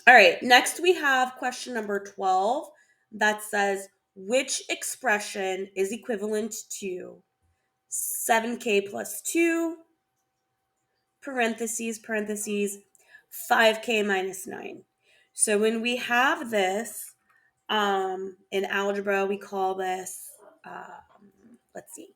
All right, next we have question number 12 that says, which expression is equivalent to 7k plus 2, parentheses, 5k minus 9. So when we have this in algebra, we call this, let's see,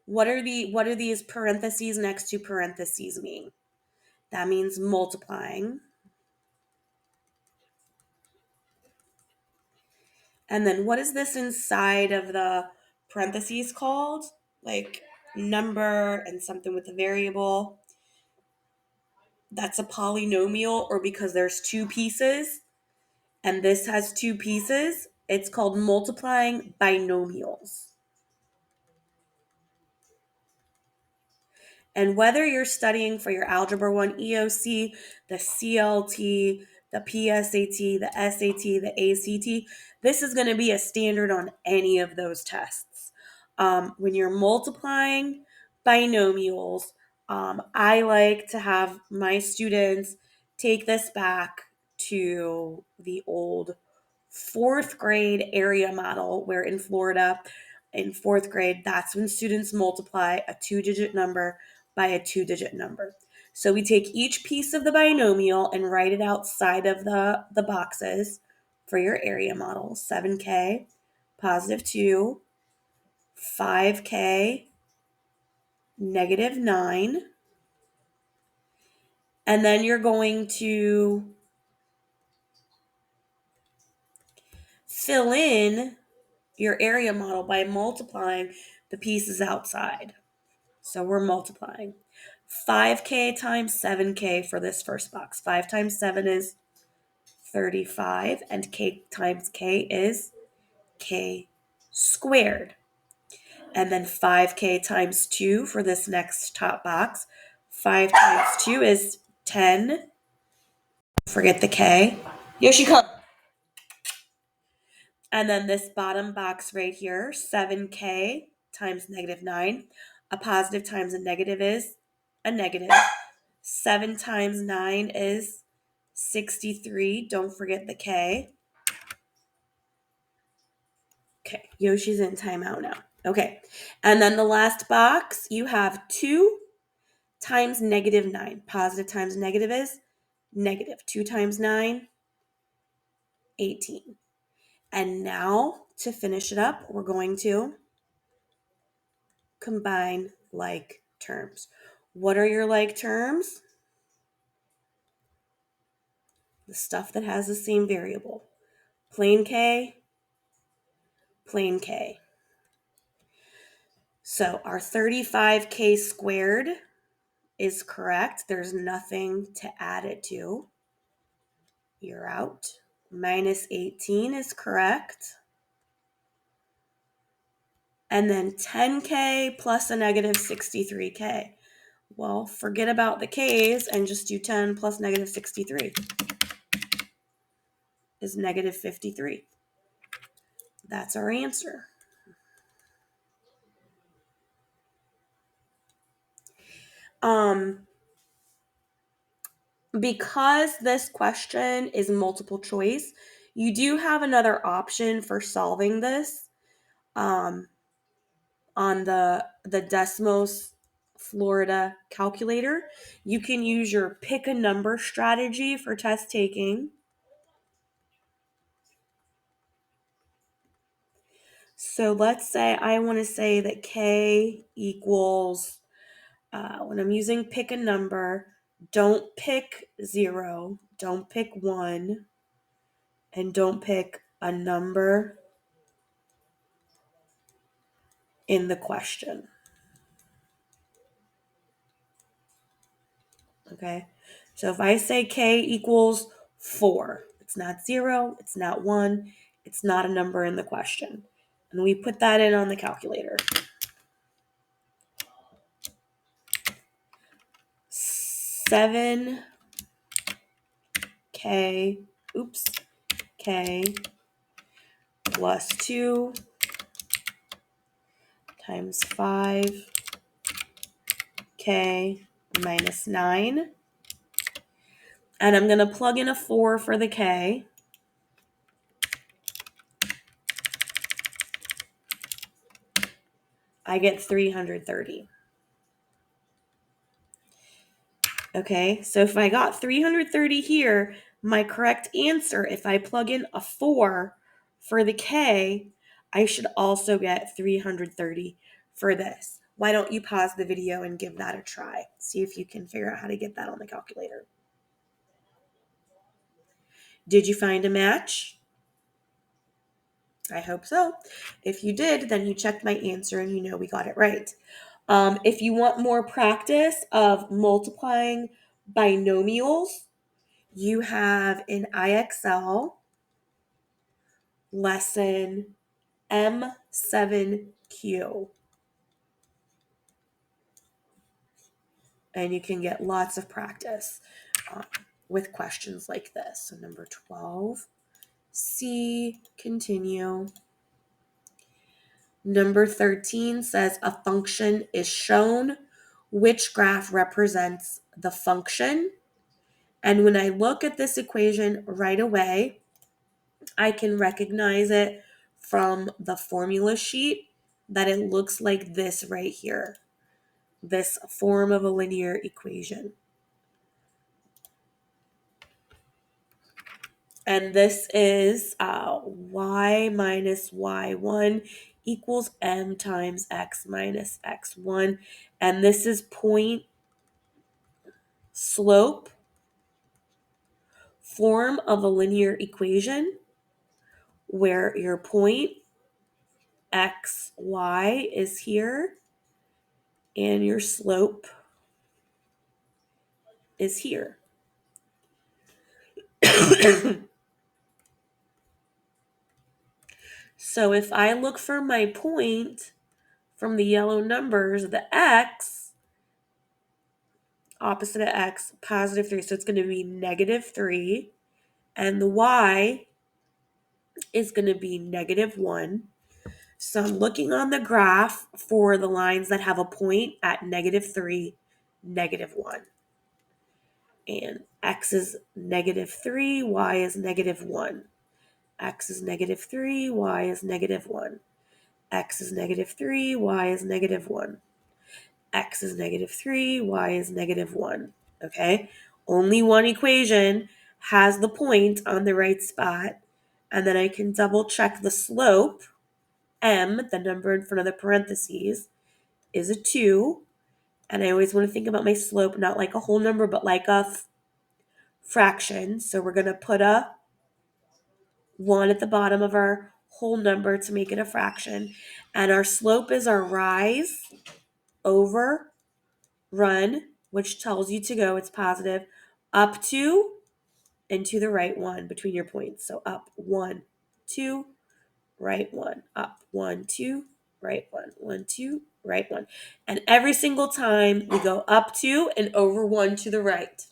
what are these parentheses next to parentheses mean? That means multiplying. And then what is this inside of the parentheses called? Like number and something with a variable. That's a polynomial, or because there's two pieces and this has two pieces, it's called multiplying binomials. And whether you're studying for your Algebra 1 EOC, the CLT, the PSAT, the SAT, the ACT, this is going to be a standard on any of those tests. When you're multiplying binomials, I like to have my students take this back to the old fourth grade area model, where in Florida, in fourth grade, that's when students multiply a two-digit number by a two-digit number. So we take each piece of the binomial and write it outside of the boxes for your area model. 7k, positive 2, 5k, negative 9. And then you're going to fill in your area model by multiplying the pieces outside. So we're multiplying 5k times 7k for this first box. 5 times 7 is 35, and k times k is k squared. And then 5k times 2 for this next top box. 5 times 2 is 10. Forget the k. Yoshi, come. And then this bottom box right here, 7k times negative 9. A positive times a negative is a negative. 7 times 9 is 63. Don't forget the k. Okay, Yoshi's in timeout now. Okay, and then the last box, you have 2 times negative 9. Positive times negative is negative. 2 times 9, 18. And now, to finish it up, we're going to combine like terms. What are your like terms? The stuff that has the same variable. Plain K, plain K. So our 35k squared is correct. There's nothing to add it to. You're out. Minus 18 is correct. And then 10k plus a negative 63k. Well, forget about the k's and just do 10 plus negative 63 is negative 53. That's our answer. Because this question is multiple choice, you do have another option for solving this on the Desmos Florida calculator. You can use your pick a number strategy for test taking. So let's say I want to say that k equals, when I'm using pick a number, don't pick 0, don't pick 1, and don't pick a number in the question. Okay, so if I say k equals 4, it's not 0, it's not 1, it's not a number in the question. And we put that in on the calculator. 7k, k plus 2 times 5k minus 9. And I'm going to plug in a 4 for the K. I get 330. Okay, so if I got 330 here, my correct answer, if I plug in a 4 for the K, I should also get 330 for this. Why don't you pause the video and give that a try? See if you can figure out how to get that on the calculator. Did you find a match? I hope so. If you did, then you checked my answer and you know we got it right. If you want more practice of multiplying binomials, you have in IXL lesson M7Q. And you can get lots of practice with questions like this. So number 12, C, continue. Number 13 says a function is shown. Which graph represents the function? And when I look at this equation right away, I can recognize it from the formula sheet that it looks like this right here, this form of a linear equation. And this is y minus y1 equals m times x minus x1. And this is point, slope, form of a linear equation where your point x, y is here and your slope is here. So if I look for my point from the yellow numbers, the x, opposite of x, positive 3, so it's going to be negative 3, and the y is going to be negative 1. So I'm looking on the graph for the lines that have a point at negative 3, negative 1. And x is negative 3, y is negative 1. X is negative 3, y is negative 1. X is negative 3, y is negative 1. X is negative 3, y is negative 1. Okay? Only one equation has the point on the right spot. And then I can double check the slope. M, the number in front of the parentheses, is a 2. And I always want to think about my slope not like a whole number, but like a fraction. So we're going to put a 1 at the bottom of our whole number to make it a fraction. And our slope is our rise over run, which tells you to go, it's positive, up 2 and to the right 1 between your points. So up 1, 2, right 1, up 1, 2, right 1, 1, 2, right 1. And every single time we go up 2 and over 1 to the right.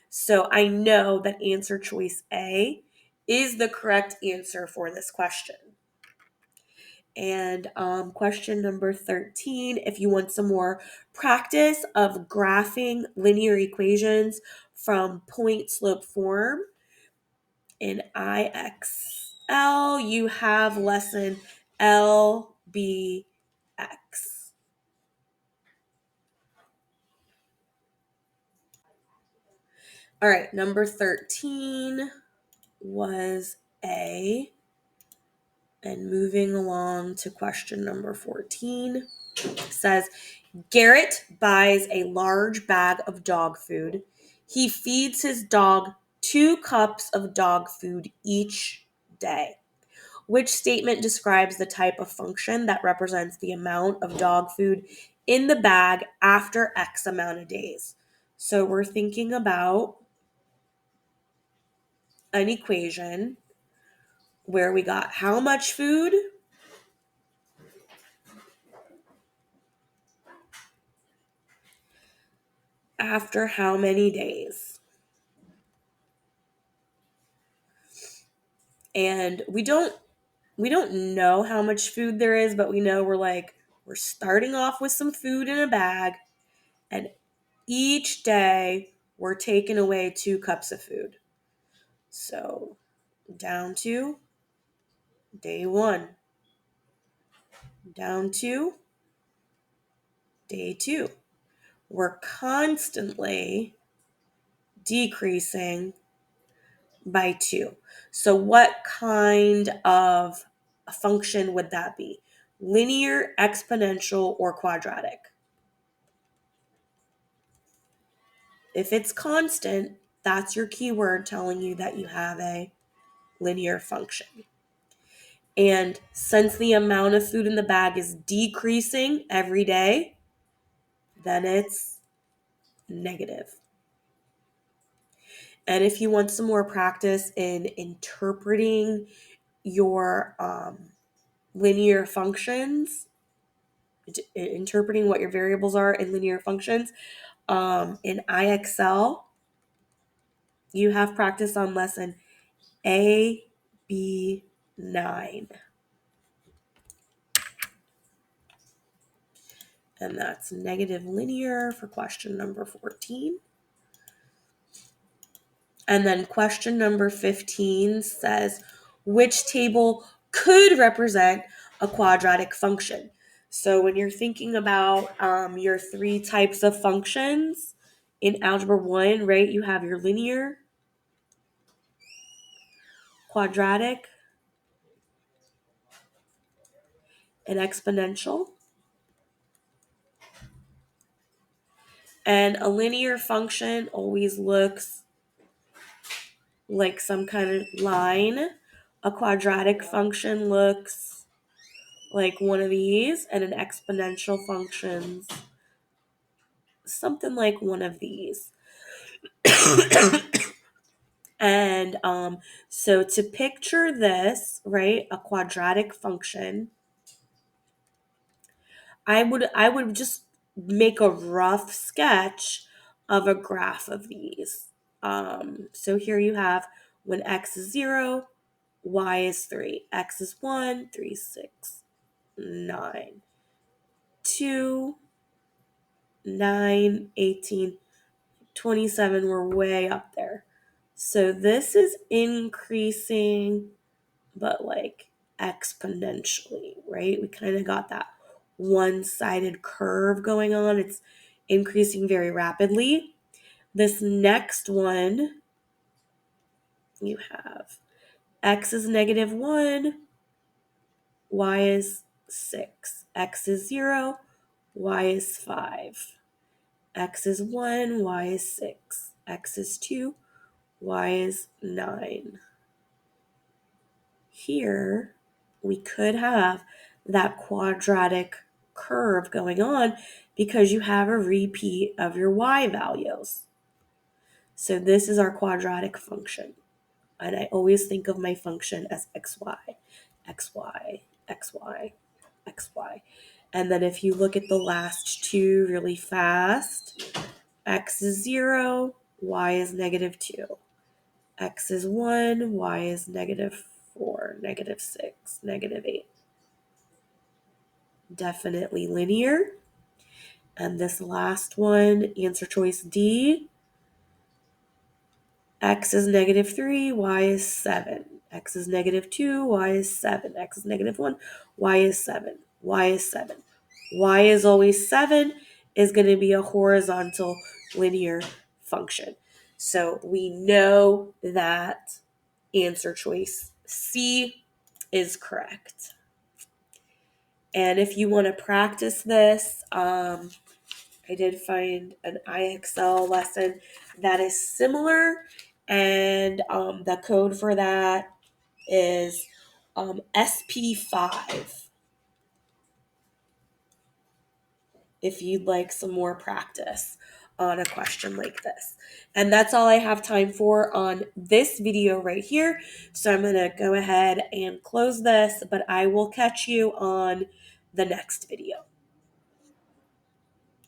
So I know that answer choice A is the correct answer for this question. And question number 13, if you want some more practice of graphing linear equations from point slope form, in IXL, you have lesson LBX. All right, number 13 was A. And moving along to question number 14, says, Garrett buys a large bag of dog food. He feeds his dog 2 cups of dog food each day. Which statement describes the type of function that represents the amount of dog food in the bag after X amount of days? So we're thinking about an equation where we got how much food after how many days. And we don't know how much food there is, but we know we're starting off with some food in a bag, and each day we're taking away 2 cups of food. So down to day 1, down to day 2. We're constantly decreasing by 2. So what kind of a function would that be? Linear, exponential, or quadratic? If it's constant, that's your keyword telling you that you have a linear function. And since the amount of food in the bag is decreasing every day, then it's negative. And if you want some more practice in interpreting your linear functions, interpreting what your variables are in linear functions, in IXL, you have practice on lesson AB9. And that's negative linear for question number 14. And then question number 15 says, which table could represent a quadratic function? So when you're thinking about your 3 types of functions in Algebra 1, right, you have your linear, quadratic, and exponential. And a linear function always looks like some kind of line. A quadratic function looks like one of these, and an exponential function's something like one of these. And so to picture this, right, a quadratic function, I would just make a rough sketch of a graph of these. So here you have when x is 0, y is 3, x is 1, 3, 6, 9, 2, 9, 18, 27, we're way up there. So this is increasing, but like exponentially, right? We kind of got that one-sided curve going on. It's increasing very rapidly. This next one, you have x is negative 1, y is 6, x is 0, y is 5. X is 1, y is 6, x is 2, y is 9. Here, we could have that quadratic curve going on because you have a repeat of your y values. So this is our quadratic function. And I always think of my function as xy, xy, xy, xy. And then if you look at the last 2 really fast, x is 0, y is negative 2. X is 1, y is negative 4, negative 6, negative 8. Definitely linear. And this last one, answer choice D, x is negative 3, y is 7. X is negative 2, y is 7. X is negative 1, y is 7. Y is 7. Y is always 7 is going to be a horizontal linear function. So we know that answer choice C is correct. And if you want to practice this, I did find an IXL lesson that is similar, and the code for that is SP5 if you'd like some more practice on a question like this. And that's all I have time for on this video right here. So I'm going to go ahead and close this, but I will catch you on the next video.